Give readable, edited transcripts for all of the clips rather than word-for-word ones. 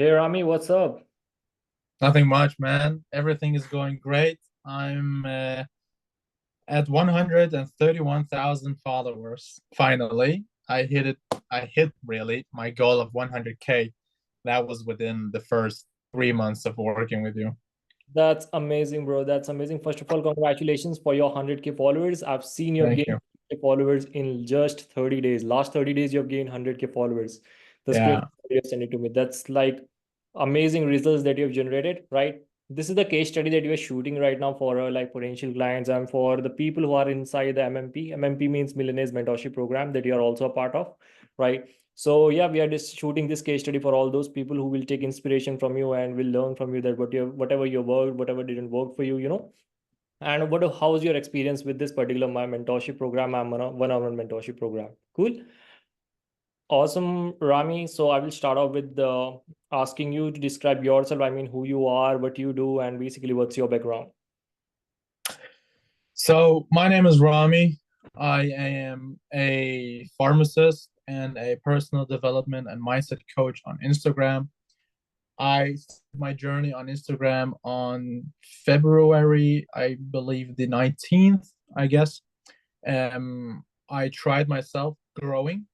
Hey Rami, what's up? Nothing much, man. Everything is going great. I'm at 131,000 followers. Finally, I hit it. I hit really my goal of 100K. That was within the first 3 months of working with you. That's amazing, bro. That's amazing. First of all, congratulations for your 100K followers. I've seen you Thank gain you. 100K followers in just 30 days. Last 30 days, you've gained 100K followers. The screen Yeah. you sent it to me. That's like amazing results that you've generated, right? This is the case study that you are shooting right now for like potential clients and for the people who are inside the MMP. MMP means Millionaires Mentorship Program that you are also a part of, right? So yeah, we are just shooting this case study for all those people who will take inspiration from you and will learn from you that whatever your worked, whatever didn't work for you. And how's your experience with this particular my mentorship program? I'm on a one-on-one mentorship program. Cool. Awesome, Rami. So I will start off with asking you to describe yourself. I mean, who you are, what you do, and basically what's your background. So my name is Rami. I am a pharmacist and a personal development and mindset coach on Instagram. I started my journey on Instagram on February, I believe the 19th, I guess. I tried myself growing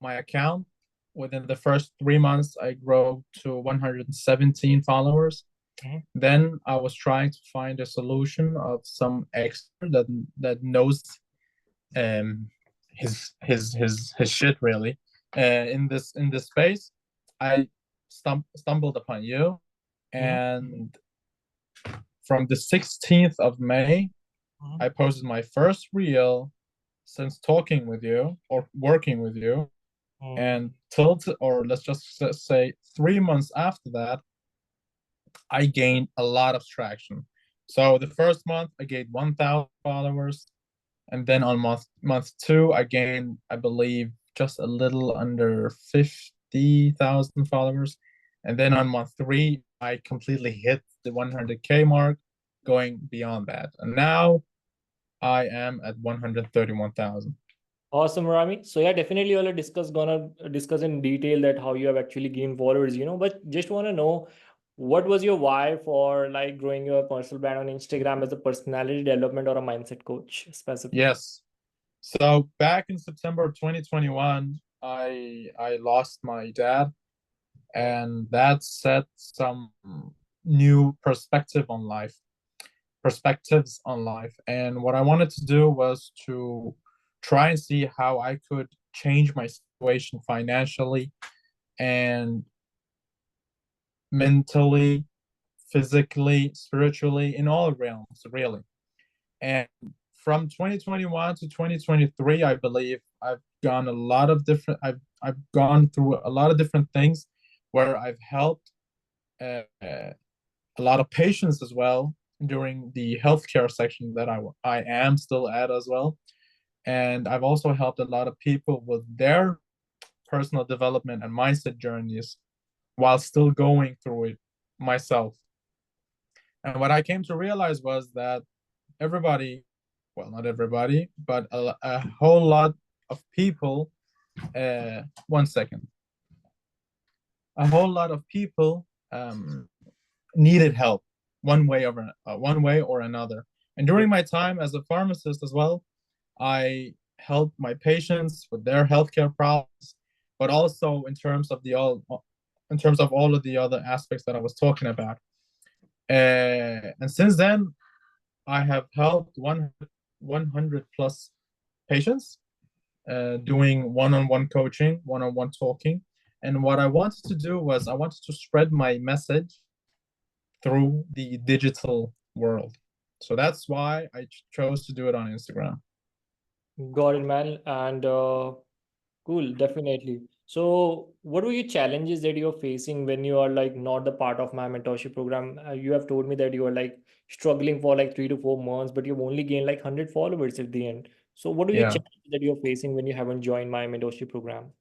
my account. Within the first 3 months, I grew to 117 followers. Mhm. Then I was trying to find a solution of some expert that knows um his shit really in this space. I stumbled upon you, Mhm. and from the 16th of May, Mhm. I posted my first reel since talking with you or working with you, Mhm. and or let's just say 3 months after that, I gained a lot of traction. So the first month I gained 1,000 followers, and then on month two I gained, I believe, just a little under 50,000 followers, and then on month three I completely hit the 100K mark, going beyond that, and now I am at 131,000. Awesome, Rami. So yeah, definitely we'll gonna discuss in detail that how you have actually gained followers. But just want to know what was your why for like growing your personal brand on Instagram as a personality development or a mindset coach specifically. Yes. So back in September of 2021, I lost my dad, and that set some new perspectives on life. And what I wanted to do was to try and see how I could change my situation financially and mentally, physically, spiritually, in all realms, really. And from 2021 to 2023, I believe I've gone through a lot of different things where I've helped a lot of patients as well during the healthcare section that I am still at as well. And I've also helped a lot of people with their personal development and mindset journeys while still going through it myself. And what I came to realize was that everybody, well, not everybody, but a whole lot of people, one second, a whole lot of people needed help one way or another. And Yeah. during my time as a pharmacist as well, I helped my patients with their healthcare problems, but also in terms of all of the other aspects that I was talking about. And since then, I have helped 100 plus patients, doing one-on-one coaching, one-on-one talking. And what I wanted to do was I wanted to spread my message through the digital world. So that's why I chose to do it on Instagram. Got it, man. And cool, definitely. So, what were your challenges that you're facing when you are like not the part of my mentorship program? You have told me that you are like struggling for like 3 to 4 months, but you've only gained like 100 followers at the end. So, what are your Yeah. challenges that you're facing when you haven't joined my mentorship program?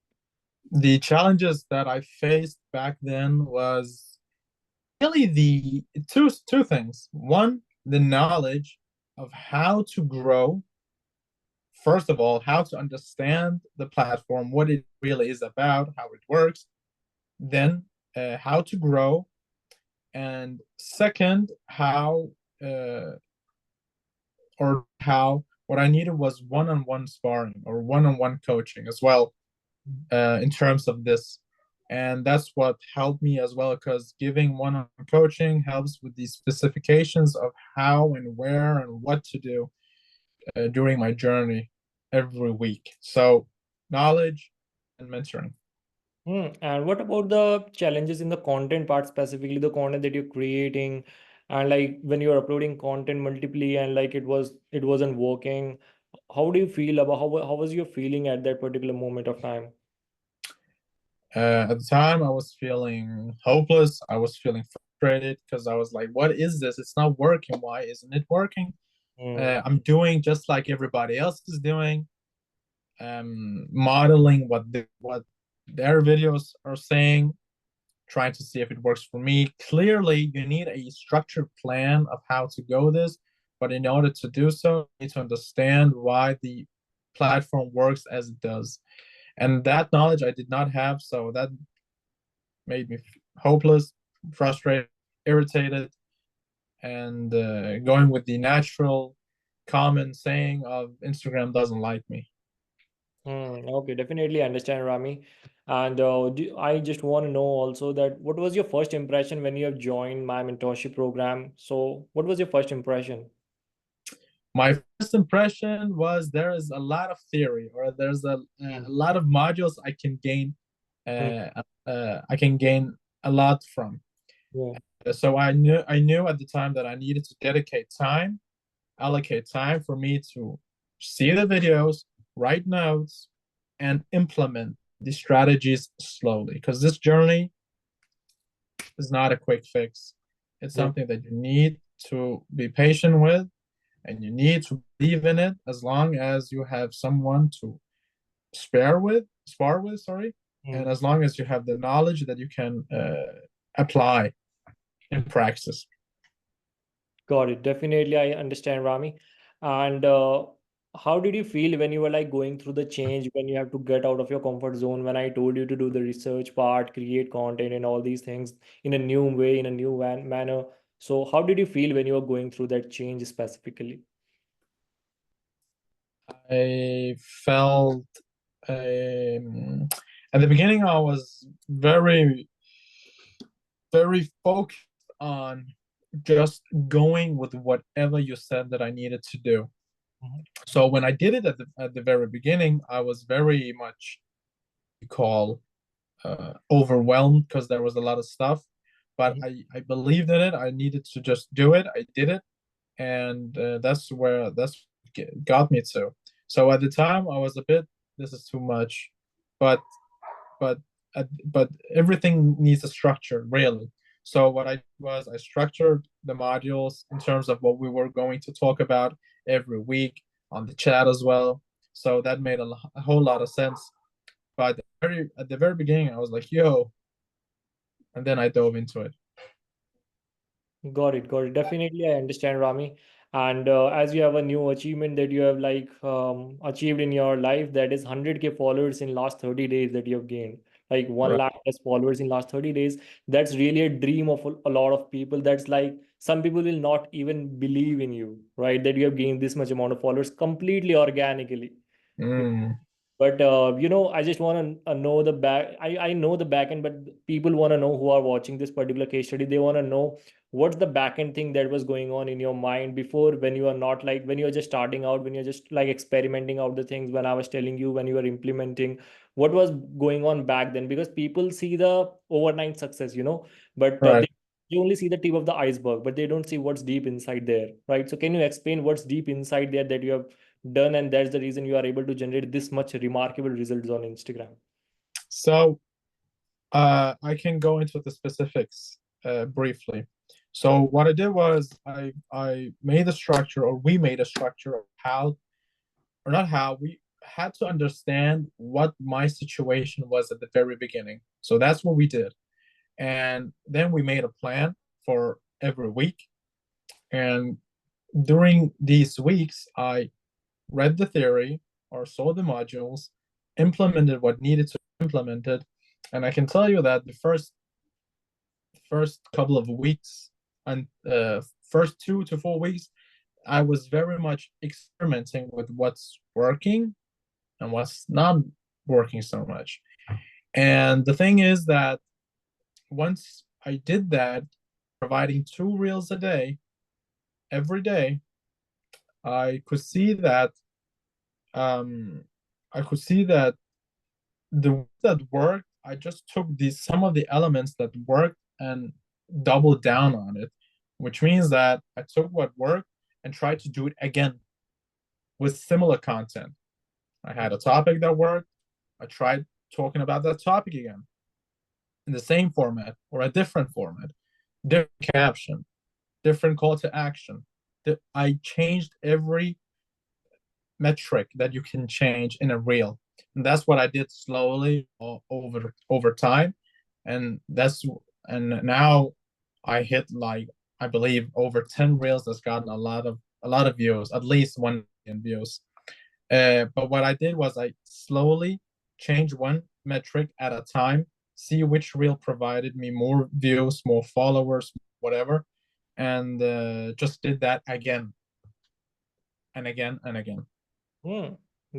The challenges that I faced back then was really the two things. One, the knowledge of how to grow. First of all, how to understand the platform, what it really is about, how it works. Then, how to grow, and second, uh, how what I needed was one-on-one sparring or one-on-one coaching as well, in terms of this. And that's what helped me as well, because giving one-on-one coaching helps with the specifications of how and where and what to do during my journey every week. So knowledge and mentoring. And what about the challenges in the content part, specifically the content that you're creating, and like when you're uploading content multiply and like it wasn't working? How do you feel about how was your feeling at that particular moment of time? At the time, I was feeling hopeless. I was feeling frustrated because I was like, "What is this? It's not working. Why isn't it working? Mm, I'm doing just like everybody else is doing, modeling what their videos are saying, trying to see if it works for me. Clearly, you need a structured plan of how to go this, but in order to do so, you need to understand why the platform works as it does. And that knowledge I did not have, so that made me hopeless, frustrated, irritated, and going with the natural, common saying of Instagram doesn't like me. okay, definitely understand, Rami. And I just want to know also that what was your first impression when you have joined my mentorship program? So, what was your first impression? My first impression was there is a lot of theory, or there's a Mm, lot of modules mm, I can gain a lot from. yeah. So I knew at the time that I needed to allocate time for me to see the videos, write notes, and implement the strategies slowly. Because this journey is not a quick fix. It's Yeah. something that you need to be patient with, and you need to believe in it as long as you have someone to spar with, sorry, and Mm. as long as you have the knowledge that you can apply in practice. Got it. Definitely, I understand, Rami. And how did you feel when you were like going through the change, when you have to get out of your comfort zone? When I told you to do the research part, create content, and all these things in a new way, in a new manner. So, how did you feel when you were going through that change specifically? I felt um, at the beginning I was very focused on just going with whatever you said that I needed to do. Mhm. So when I did it at the very beginning, I was very much call overwhelmed because there was a lot of stuff. But Mhm. I believed in it. I needed to just do it. I did it, and that's got me to. So at the time, I was a bit. This is too much, but but but everything needs a structure, really. So what I did was I structured the modules in terms of what we were going to talk about every week on the chat as well. So that made a whole lot of sense. But at the very beginning, I was like, "Yo," and then I dove into it. Got it, got it. Definitely, I understand, Rami. And as you have a new achievement that you have like achieved in your life, that is 100K followers in last 30 days that you have gained, like 1 Right. lakh plus followers in last 30 days. That's really a dream of a lot of people. That's like some people will not even believe in you, right? That you have gained this much amount of followers completely organically. Mm, But I just want to know the back. I know the back end, but people want to know who are watching this particular case study. They want to know what's the back end thing that was going on in your mind before, when you are not like when you're just starting out, when you're just like experimenting out the things. When I was telling you, when you were implementing, what was going on back then? Because people see the overnight success, but right. they only see the tip of the iceberg, but they don't see what's deep inside there, right? So can you explain what's deep inside there that you have done, and that's the reason you are able to generate this much remarkable results on Instagram? So I can go into the specifics briefly. So what I did was I made a structure, or we made a structure of how, or not how, we had to understand what my situation was at the very beginning. So that's what we did. And then we made a plan for every week. And during these weeks, I read the theory or saw the modules, implemented what needed to be implemented. And I can tell you that the first first couple of weeks and first 2 to 4 weeks, I was very much experimenting with what's working and what's not working so much. And the thing is that once I did that, providing 2 reels a day, every day, I could see that um, I could see that the that worked, I just took these some of the elements that worked and doubled down on it, which means that I took what worked and tried to do it again with similar content. I had a topic that worked. I tried talking about that topic again in the same format or a different format, different caption, different call to action. I changed every metric that you can change in a reel. And that's what I did slowly over time. And now I hit, like, I believe over 10 reels that's gotten a lot of views, at least 1 million views. But what I did was I slowly changed one metric at a time, see which reel provided me more views, more followers, whatever, and just did that again and again and again.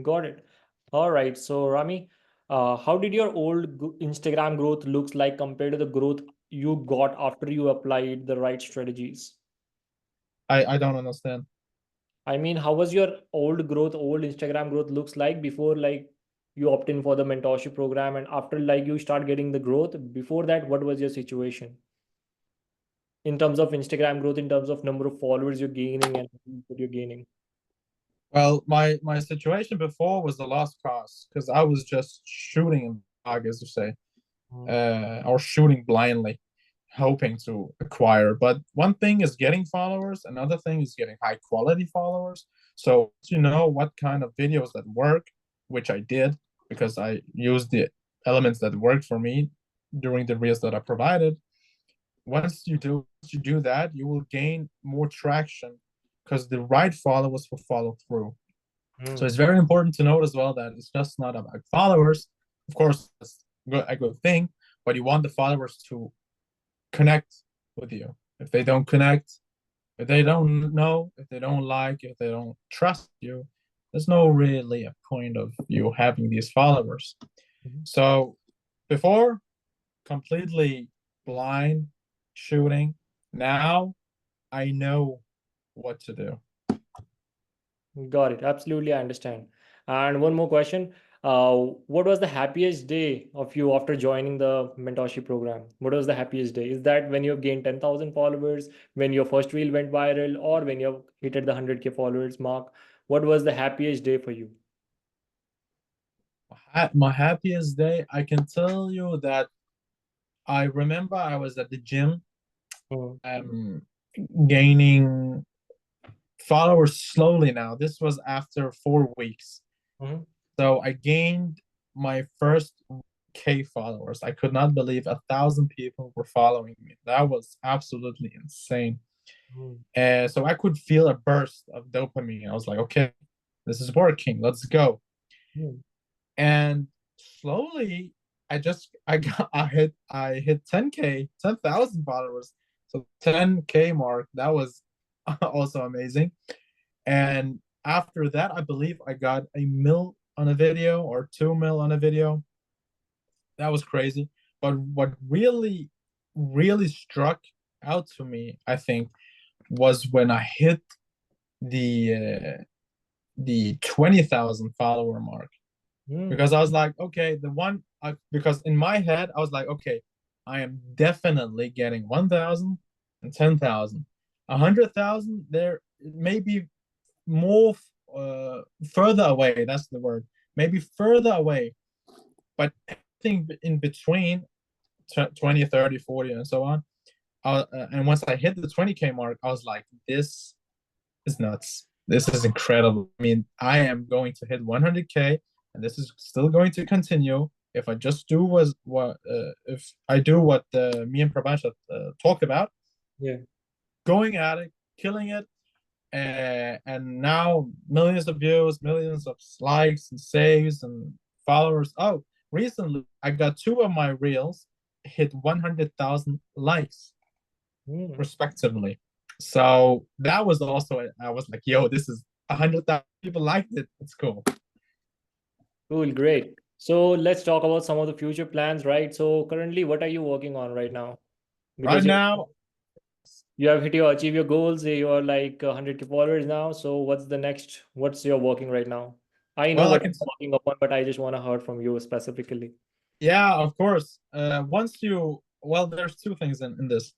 Got it. All right. So, Rami, how did your Instagram growth looks like compared to the growth you got after you applied the right strategies? I don't understand. I mean, how was your old Instagram growth looks like before like you opt in for the mentorship program, and after like you start getting the growth? Before that, what was your situation in terms of Instagram growth, in terms of number of followers you're gaining and what you're gaining? Well, my situation before was the lost cause because I was just shooting in the dark, as you say, Mm. or shooting blindly, hoping to acquire. But one thing is getting followers, another thing is getting high quality followers. So you know what kind of videos that work, which I did because I used the elements that worked for me during the reels that I provided. Once you do that, you will gain more traction because the right followers will follow through. So Mm. it's very important to note as well that it's just not about followers. Of course, it's a good thing, but you want the followers to connect with you. If they don't connect, if they don't know, if they don't like, if they don't trust you, there's no really a point of you having these followers. Mhm. So before, completely blind shooting. Now I know what to do. Got it. Absolutely, I understand. And one more question. What was the happiest day of you after joining the mentorship program? What was the happiest day? Is that when you gained 10,000 followers, when your first reel went viral, or when you hit at the 100K followers mark? What was the happiest day for you? My happiest day, I can tell you that I remember I was at the gym, Mhm. um, gaining followers slowly now. This was after 4 weeks. Mhm. So I gained my first K followers. I could not believe 1,000 people were following me. That was absolutely insane. Mhm. So I could feel a burst of dopamine. I was like, okay, this is working. Let's go. Mhm. And slowly, I hit 10K, 10,000 followers. So 10K mark. That was also amazing. And after that, I believe I got a mil on a video or 2 mil on a video. That was crazy. But what really, really struck out to me, I think, was when I hit the uh, the 20,000 follower mark, Mhm. because I was like, okay, because in my head I was like, okay, I am definitely getting 1,000 and 10,000, 100,000. There maybe more further away. That's the word. Maybe further away, but everything in between 20, 30, 40, and so on. And once I hit the 20K mark, I was like, this is nuts. This is incredible. I mean, I am going to hit 100K, and this is still going to continue if I just do was what if I do what me and Prabhash talked about, Yeah. going at it, killing it, and now millions of views, millions of likes and saves and followers. Oh, recently I got 2 of my reels hit 100,000 likes Hmm. respectively. So that was also, I was like, yo, this is 100,000 people liked it. It's cool. Cool, great. So let's talk about some of the future plans, right? So currently, what are you working on right now? Right Because now, you have hit your achieve your goals, you are like 100K followers now. So what's the next? What's your working right now? I know well, I what can, you're working upon, but I just want to hear from you specifically. yeah, of course. Once you, well, there's two things in this.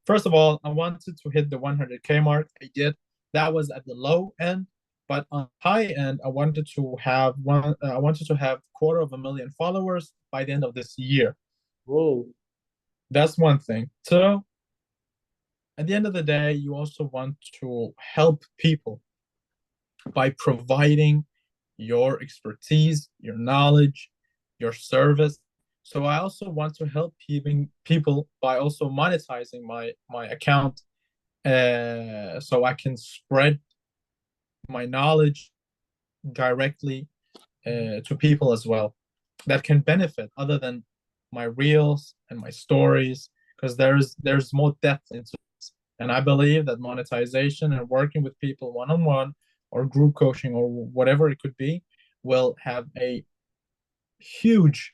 First of all, I wanted to hit the 100K mark. I did. That was at the low end, but on high end, I wanted to have 250,000 followers by the end of this year. Whoa, That's one thing. So at the end of the day, you also want to help people by providing your expertise, your knowledge, your service. So I also want to help people by also monetizing my account, so I can spread my knowledge directly to people as well that can benefit other than my reels and my stories, because there's more depth into it. And I believe that monetization and working with people one on one or group coaching or whatever it could be will have a huge,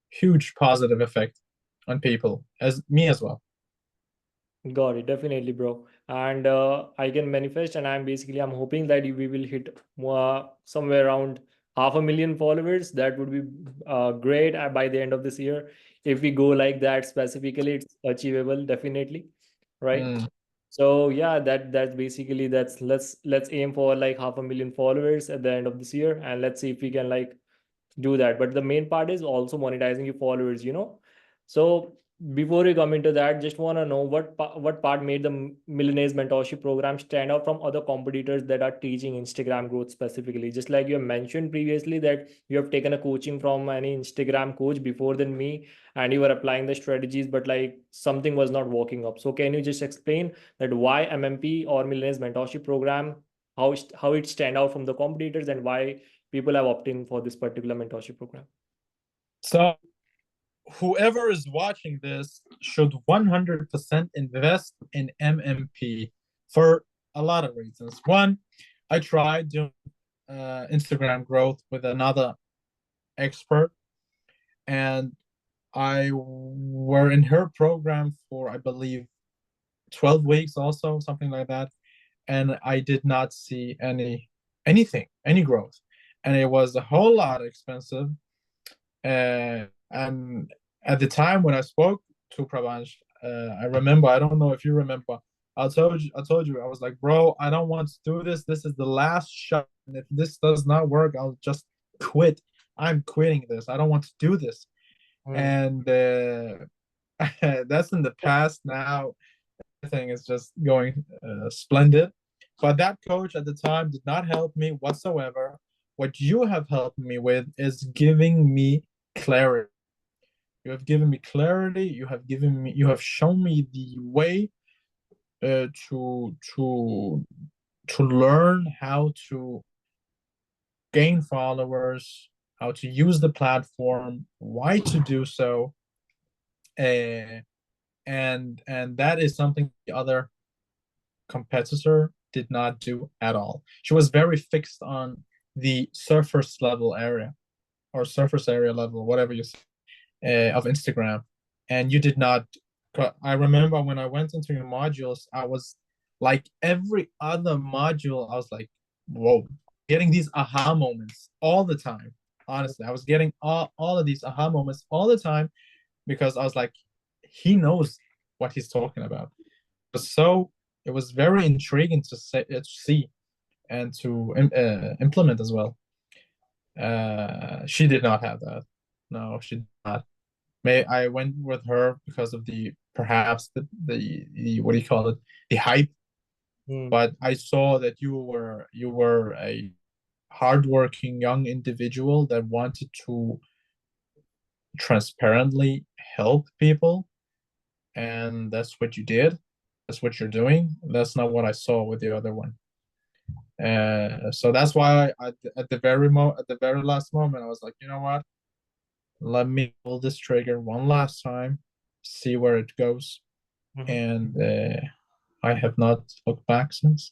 huge positive effect on people, as me as well. got it, definitely, bro. And I can manifest, and I'm hoping that we will hit somewhere around 500,000 followers. That would be great by the end of this year. If we go like that specifically, it's achievable, definitely, right? Mm. So yeah, that's basically that's let's aim for like 500,000 followers at the end of this year, and let's see if we can like do that. But the main part is also monetizing your followers. So before we come into that, just want to know what part made the Millionaires Mentorship Program stand out from other competitors that are teaching Instagram growth specifically. Just like you mentioned previously that you have taken a coaching from any Instagram coach before than me, and you were applying the strategies, but like something was not working up. So can you just explain that why MMP or Millionaires Mentorship Program, how it stand out from the competitors, and why people have opted in for this particular mentorship program? So whoever is watching this should 100% invest in MMP for a lot of reasons. One, I tried doing Instagram growth with another expert, and I were in her program for, I believe, 12 weeks also, something like that. And I did not see any growth. And it was a whole lot expensive. And at the time when I spoke to Pravansh, I remember, I don't know if you remember, I told you, I was like, bro, I don't want to do this. This is the last shot. And if this does not work, I'll just quit. I'm quitting this. I don't want to do this. Hmm. And that's in the past now. Everything is just going splendid. But that coach at the time did not help me whatsoever. What you have helped me with is giving me clarity. You have given me clarity. You have shown me the way uh, to to to learn how to gain followers, how to use the platform, why to do so, uh, and that is something the other competitor did not do at all. She was very fixed on the surface level area or surface area level, whatever you say, of Instagram, and you did not. I remember when I went into your modules, I was like every other module, I was like, whoa, getting these aha moments all the time. Honestly, I was getting all of these aha moments all the time because I was like, he knows what he's talking about. So it was very intriguing to see and to implement as well. She did not have that. No, she did not. May I went with her because of the perhaps the what do you call it, the hype. Hmm. But I saw that you were a hardworking young individual that wanted to transparently help people, and that's what you did. That's what you're doing. That's not what I saw with the other one. So that's why at the very last moment, I was like, you know what? let me pull this trigger one last time, see where it goes. Mhm. And I have not looked back since.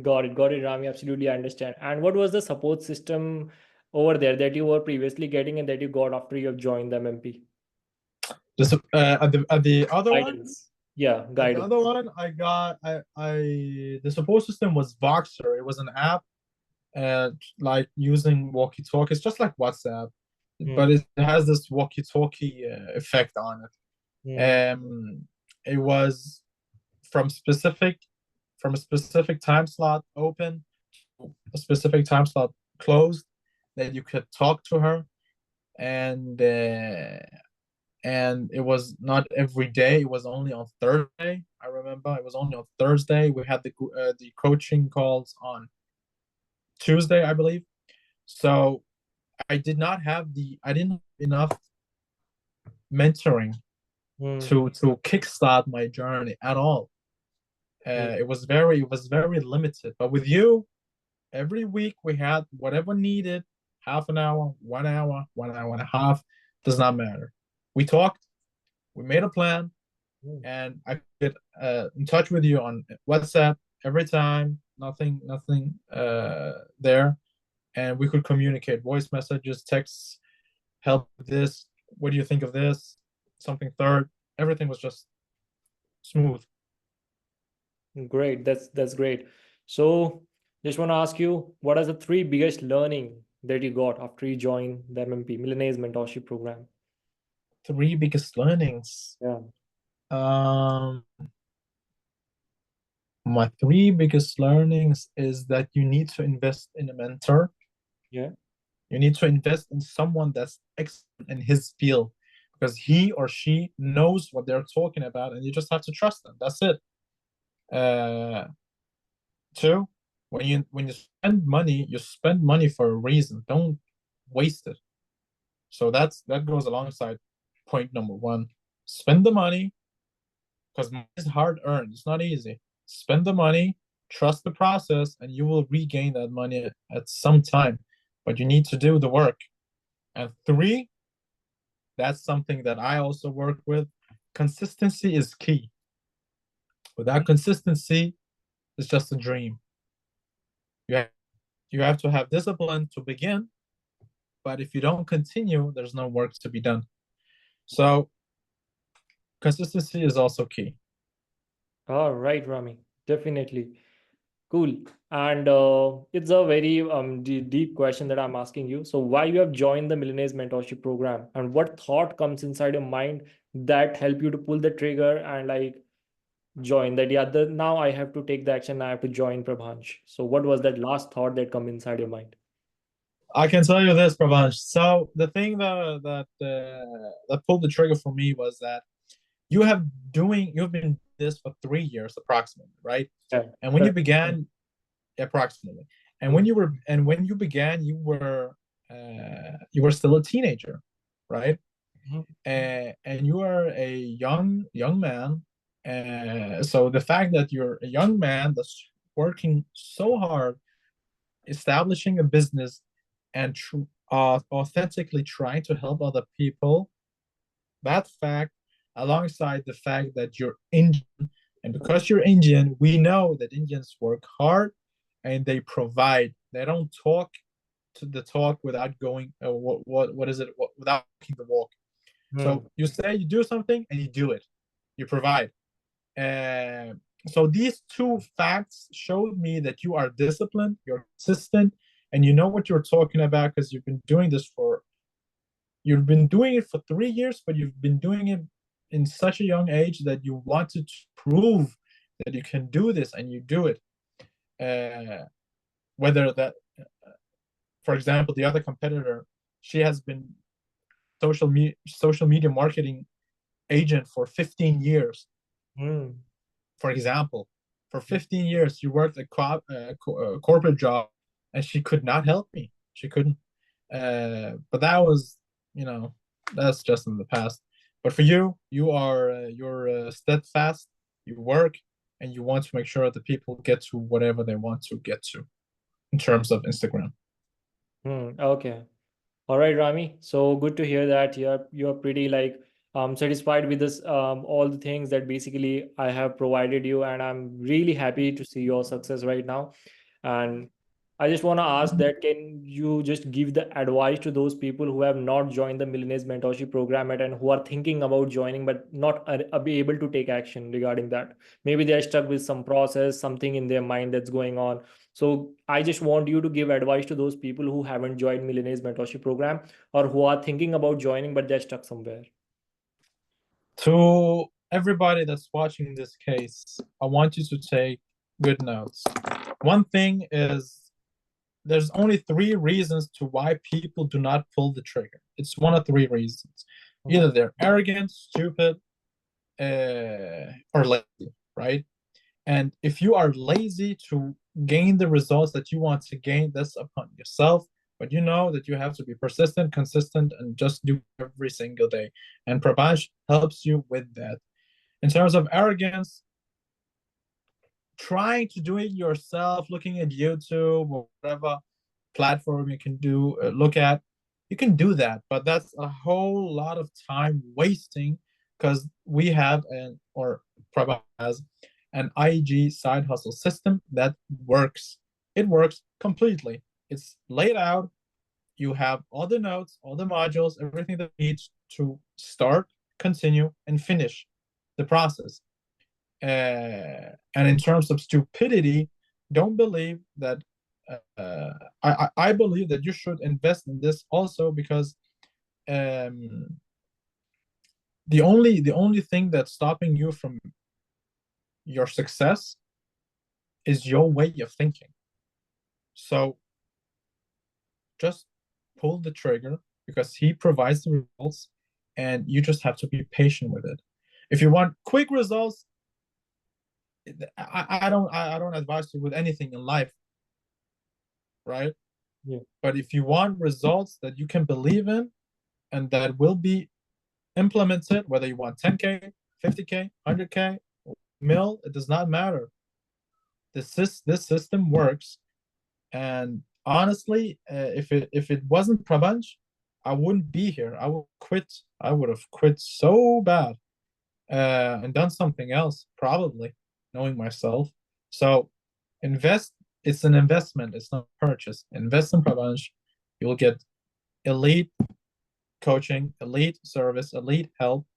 Got it, Rami. Absolutely, I understand. And what was the support system over there that you were previously getting and that you got after you have joined the MMP? This at the other one, Guidance. Yeah, at the guidance. other one, I the support system was Voxer. It was an app, like using walkie-talkie. It's just like WhatsApp, Hmm. but it has this walkie-talkie effect on it. Hmm. It was from specific from a specific time slot open, a specific time slot closed, that you could talk to her, and and it was not every day. It was only on Thursday. I remember it was only on Thursday. We had the coaching calls on Tuesday, I believe. So I didn't have enough mentoring Hmm. to kickstart my journey at all. It was very limited. But with you, every week we had whatever needed, half an hour, 1 hour, 1 hour and a half, does not matter. We talked, we made a plan, Hmm. and I get in touch with you on WhatsApp every time. Nothing there, and we could communicate voice messages, texts, help with this. What do you think of this? Something third. Everything was just smooth. Great. That's great. So, just want to ask you, what are the three biggest learning that you got after you joined the MMP, Millennials Mentorship Program? Three biggest learnings. Yeah. Um, my three biggest learnings is that you need to invest in a mentor. Yeah. You need to invest in someone that's excellent in his field, because he or she knows what they're talking about, and you just have to trust them. That's it. Uh, Two, when you spend money for a reason. Don't waste it. So that goes alongside point number one. Spend the money, because money is hard earned. It's not easy. Spend the money, trust the process, and you will regain that money at some time. But you need to do the work. And three, that's something that I also work with. Consistency is key. Without consistency, it's just a dream. You have, you have to have discipline to begin, but if you don't continue, there's no work to be done. So consistency is also key. All right, Rami. Definitely. Cool. And it's a very deep question that I'm asking you. So, why you have joined the Millionaires Mentorship Program, and what thought comes inside your mind that help you to pull the trigger and like join that? Yeah, now I have to take the action. I have to join Prabhansh. So, what was that last thought that come inside your mind? I can tell you this, Pravansh. So the thing that pulled the trigger for me was that you've been this for 3 years approximately, right? Yeah. And when you Correct. began approximately, and Hmm. when you began, you were still a teenager, right? Mhm. And you are a young man. So the fact that you're a young man that's working so hard, establishing a business, and authentically trying to help other people, that fact, alongside the fact that you're Indian, and because you're Indian, we know that Indians work hard and they provide. They don't talk to the talk without going. What is it? Without walking the walk. Hmm. So you say you do something and you do it. You provide. Uh, so these two facts showed me that you are disciplined, you're consistent, and you know what you're talking about, because you've been doing it for 3 years, but you've been doing it in such a young age that you wanted to prove that you can do this, and you do it. Uh, Whether that, for example, the other competitor, she has been social media marketing agent for 15 years. Hmm. For example, for 15 years, you worked a corporate job, and she could not help me. She couldn't. But that was, you know, that's just in the past. But for you, you're steadfast. You work, and you want to make sure that people get to whatever they want to get to in terms of Instagram. Hmm. Okay. All right, Rami. So good to hear that you're pretty like satisfied with this all the things that basically I have provided you, and I'm really happy to see your success right now. And I just want to ask that can you just give the advice to those people who have not joined the Millionaires Mentorship Program yet and who are thinking about joining but not be able to take action regarding that? Maybe they're stuck with some process, something in their mind that's going on. So I just want you to give advice to those people who haven't joined Millionaires Mentorship Program or who are thinking about joining but they're stuck somewhere. To everybody that's watching this case, I want you to take good notes. One thing is there's only three reasons to why people do not pull the trigger. It's one of three reasons. Either they're arrogant, stupid, or lazy, right? And if you are lazy to gain the results that you want to gain, that's upon yourself. But you know that you have to be persistent, consistent, and just do every single day. And Prabhash helps you with that. In terms of arrogance, trying to do it yourself, looking at YouTube or whatever platform you can do, look at, you can do that. But that's a whole lot of time wasting because we have or Prabha has an IG side hustle system that works. It works completely. It's laid out. You have all the notes, all the modules, everything that needs to start, continue, and finish the process. And in terms of stupidity, don't believe that. I believe that you should invest in this also because um, the only thing that's stopping you from your success is your way of thinking. So just pull the trigger because he provides the results, and you just have to be patient with it. If you want quick results, I don't advise you with anything in life, right? Yeah. But if you want results that you can believe in and that will be implemented, whether you want 10K, 50K, 100K, mil, it does not matter. This system works, and honestly, if it wasn't Pravanch, I wouldn't be here. I would quit. I would have quit so bad, and done something else, probably, knowing myself. So invest. It's an investment. It's not a purchase. Invest in Pravanch. You'll get elite coaching, elite service, elite help.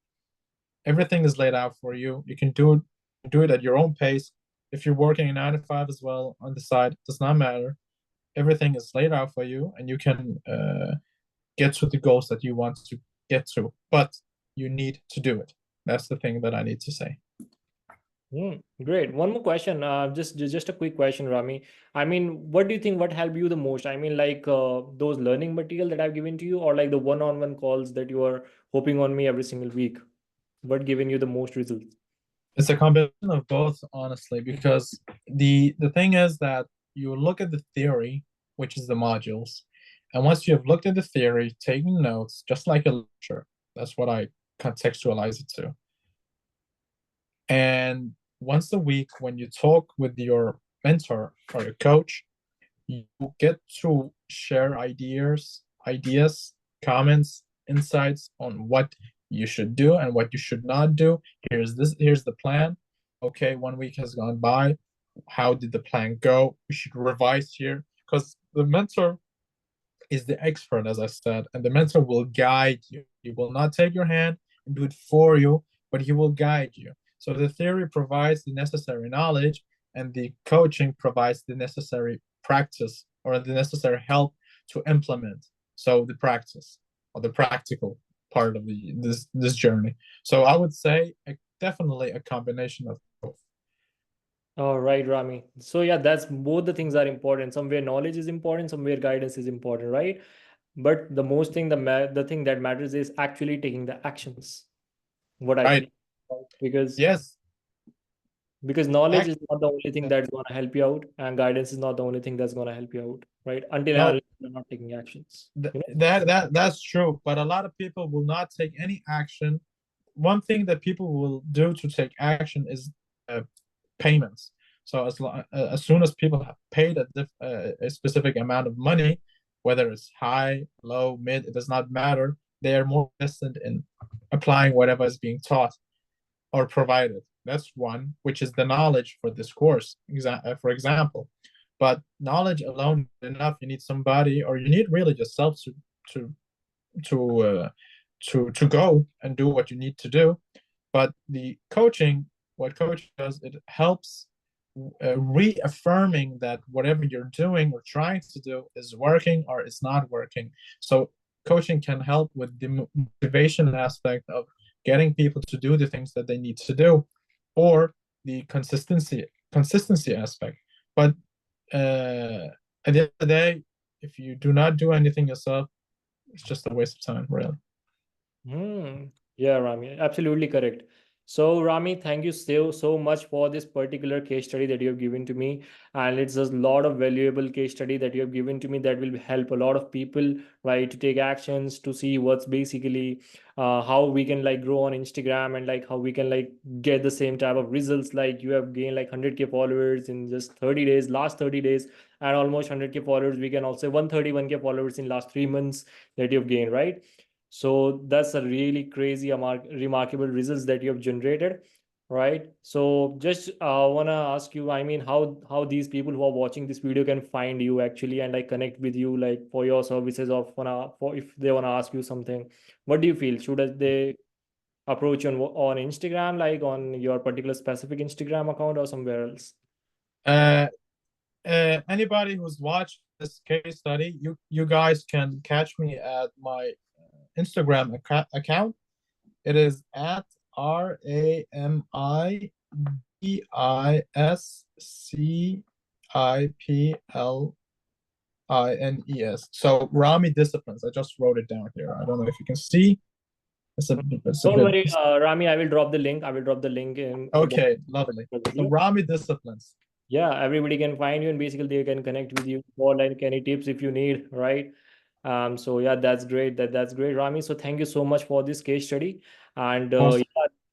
Everything is laid out for you. You can do it at your own pace. If you're working a 9 to 5 as well on the side, does not matter. Everything is laid out for you, and you can get to the goals that you want to get to. But you need to do it. That's the thing that I need to say. Great. One more question. Just a quick question, Rami. I mean, what do you think? What helped you the most? I mean, like those learning material that I've given to you, or like the one-on-one calls that you are hoping on me every single week. What given you the most results? It's a combination of both, honestly, because the thing is that you look at the theory, which is the modules, and once you have looked at the theory, taking notes, just like a lecture, that's what I contextualize it to. And once a week, when you talk with your mentor or your coach, you get to share ideas, comments, insights on what you should do and what you should not do. Here's the plan. Okay, 1 week has gone by. How did the plan go? We should revise here because the mentor is the expert, as I said, and the mentor will guide you. He will not take your hand and do it for you, but he will guide you. So the theory provides the necessary knowledge, and the coaching provides the necessary practice or the necessary help to implement. So the practice or the practical part of this journey. So I would say definitely a combination of both. All right, Rami. So yeah, that's both the things are important. Somewhere knowledge is important, somewhere guidance is important, right? But the most thing, the thing that matters is actually taking the actions. What I Right? feel, right? Because Yes. knowledge is Act. not the only thing that's going to help you out, and guidance is not the only thing that's going to help you out, right? Until and No, unless you're not taking actions, th- you know. that's true. But a lot of people will not take any action. One thing that people will do to take action is payments. So as soon as people have paid a specific amount of money, whether it's high, low, mid, it does not matter. They are more invested in applying whatever is being taught or provided. That's one, which is the knowledge for this course, for example. But knowledge alone is enough. You need somebody, or you need really just self to to to go and do what you need to do. But the coaching, what coaching does, it helps reaffirming that whatever you're doing or trying to do is working or it's not working. So coaching can help with the motivation aspect of getting people to do the things that they need to do, or the consistency aspect. But at the end of the day, if you do not do anything yourself, it's just a waste of time, really. Yeah, Rami, absolutely correct. So, Rami, thank you so much for this particular case study that you have given to me. And it's a lot of valuable case study that you have given to me that will help a lot of people, right, to take actions, to see what's basically how we can like grow on Instagram, and like how we can like get the same type of results. Like you have gained like 100K followers in just 30 days, last 30 days, and almost 100K followers. We can also 131K followers in last 3 months that you've gained, right? So that's a really crazy remarkable results that you have generated, right? So just wanna ask you, I mean, how these people who are watching this video can find you actually and like connect with you like for your services, or for if they wanna ask you something. What do you feel? Should they approach you on Instagram, like on your particular specific Instagram account, or somewhere else? Uh, Anybody who's watched this case study, you guys can catch me at my Instagram account. It is at RamiBisciplines. So Rami Disciplines. I just wrote it down here. I don't know if you can see. It's a Don't bit. worry, Rami, I will drop the link. I will drop the link in the Okay, lovely. So Rami Disciplines. Yeah, everybody can find you, and basically they can connect with you for like any tips if you need, right? So yeah, that's great. That's great, Rami. So thank you so much for this case study, and Awesome.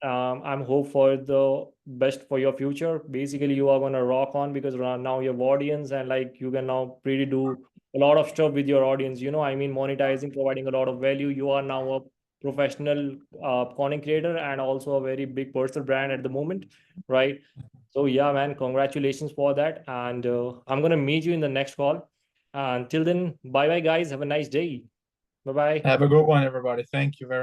yeah, I'm hope for the best for your future. Basically, you are gonna rock on because now you have audience, and like you can now pretty do a lot of stuff with your audience. I mean, monetizing, providing a lot of value. You are now a professional content creator and also a very big personal brand at the moment, right? So yeah, man, congratulations for that. And I'm gonna meet you in the next call. Until then, bye bye, guys. Have a nice day. Bye bye. Have a good one, everybody. Thank you very